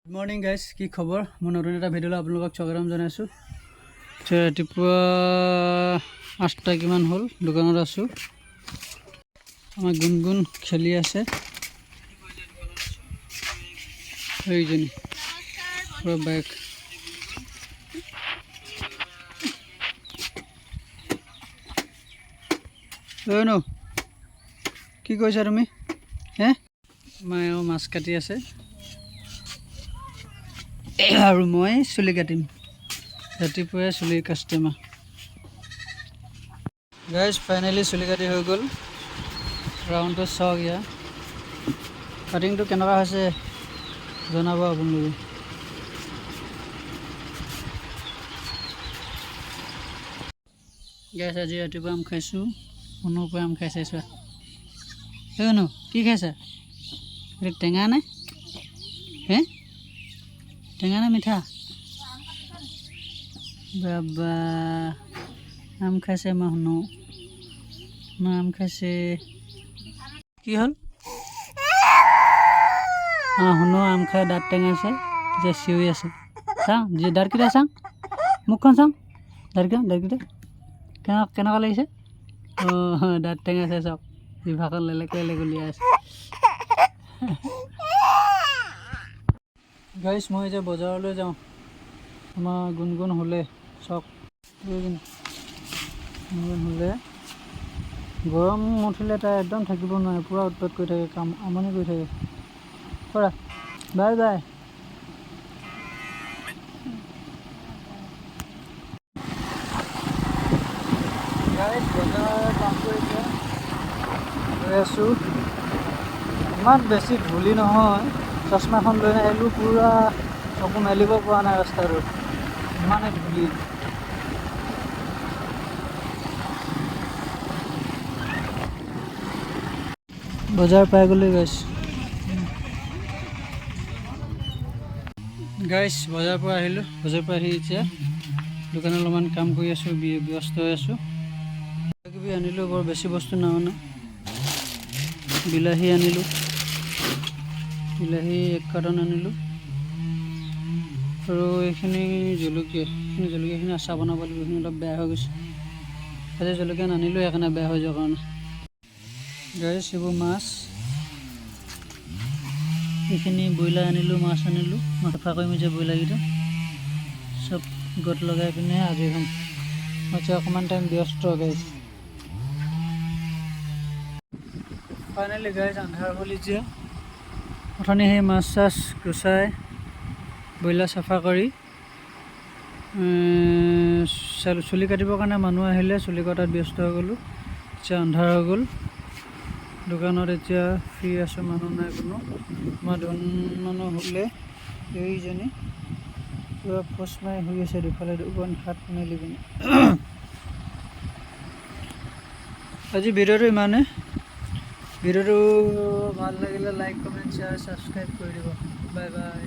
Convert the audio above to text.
Good morning guys, কি খবৰ? মই নতুন এটা ভিডিঅ'লৈ আপোনালোকক স্বাগতম জনাইছোঁ। ৰাতিপুৱা 8টা কিমান হ'ল, দোকানত আছোঁ। আমাৰ গুণগুণ খেলি আছে, এইজনী পুৰা বাইক। ন কি কৈছা তুমি? হে মায়েও মাছ কাটি আছে আৰু মই চুলি কাটিম। ৰাতিপুৱাই চুলিৰ কাষ্টমাৰ। গাইজ ফাইনেলি চুলি কাটি হৈ গ'ল। ৰাউণ্ডটো চাওক, ইয়াৰ কাটিংটো কেনেকুৱা হৈছে জনাব আপোনালোকে। গাইজ আজি ৰাতিপুৱা আম খাইছোঁ, শুনৰ পৰা আম খাই চাইছোঁ। শুনো কি খাইছা? এইটো টেঙা নে? হে টেঙা নে মিঠা? বাবা আম খাইছে, মই শুনো মই আম খাইছে। কি হ'ল? শুনো আম খাই দাঁত টেঙাইছে, যে চিঞৰি আছে। চাওঁ যে দাঁতকেইটা চাওঁ, মুখখন চাওঁ, দাঁতকেইটা কেনেকুৱা লাগিছে? দাঁত টেঙাইছে চাওক, জিভাখন লেলেক উলিয়াই আছে। গাইজ মই এতিয়া বজাৰলৈ যাওঁ। আমাৰ গুণগুণ হ'লে চাওক, গুণগুণ হ'লে গৰম উঠিলে তাই একদম থাকিব নোৱাৰে, পূৰা উৎপাত কৰি থাকে, কাম আমনি কৰি থাকে। কৰা বাই বাই। গাইজ বজাৰ কাম কৰি এতিয়া গৈ আছোঁ। ইমান বেছি ধূলি নহয়, চশমাখন লৈ আহিলোঁ, পূৰা চকু মেলিব পৰা নাই ৰাস্তাটোত, ইমানে ধূলি। বজাৰ পাই গ'লোঁ গাইজ। বজাৰৰ পৰা আহিলোঁ, বজাৰৰ পৰা আহি এতিয়া দোকানত অলপমান কাম কৰি আছোঁ, ব্যস্ত হৈ আছোঁ। কিবাকিবি আনিলোঁ, বৰ বেছি বস্তু নানো। বিলাহী আনিলোঁ, বিলাহী 1 কাৰ্টন আনিলোঁ, আৰু এইখিনি জলকীয়াখিনি আচাৰ বনাব লাগিব। এইখিনি অলপ বেয়া হৈ গৈছে, আজি জলকীয়া নানিলোঁ, সেইকাৰণে বেয়া হৈ যোৱাৰ কাৰণে। গাইজ এইবোৰ মাছ, এইখিনি ব্ৰইলাৰ আনিলোঁ, মাছ আনিলোঁ। মই চাফা কৰিম যে ব্ৰইলাৰকেইটা চব গত লগাই পিনে আজৰি হ'ম। মই অকণমান টাইম ব্যস্ত গাইজ। ফাইনেলি গাইজ আন্ধাৰ হ'ল এতিয়া। অথনি সেই মাছ চাছ গুচাই ব্ৰইলাৰ চাফা কৰি চুলি কাটিবৰ কাৰণে মানুহ আহিলে, চুলি কটাত ব্যস্ত হৈ গ'লোঁ। এতিয়া আন্ধাৰ হৈ গ'ল, দোকানত এতিয়া ফ্ৰী আছোঁ, মানুহ নাই কোনো। আমাৰ মানুহ হ'লে এইজনী পূৰা ফোচ মাৰি শুই আছে দুফালে, দুখন হাত মেলি পিনে। আজি ভিডিঅ'টো ইমানে। ভিডিঅ'টো ভাল লাগিলে লাইক, কমেণ্ট, শ্বেয়াৰ, ছাবস্ক্ৰাইব কৰি দিব। Bye bye.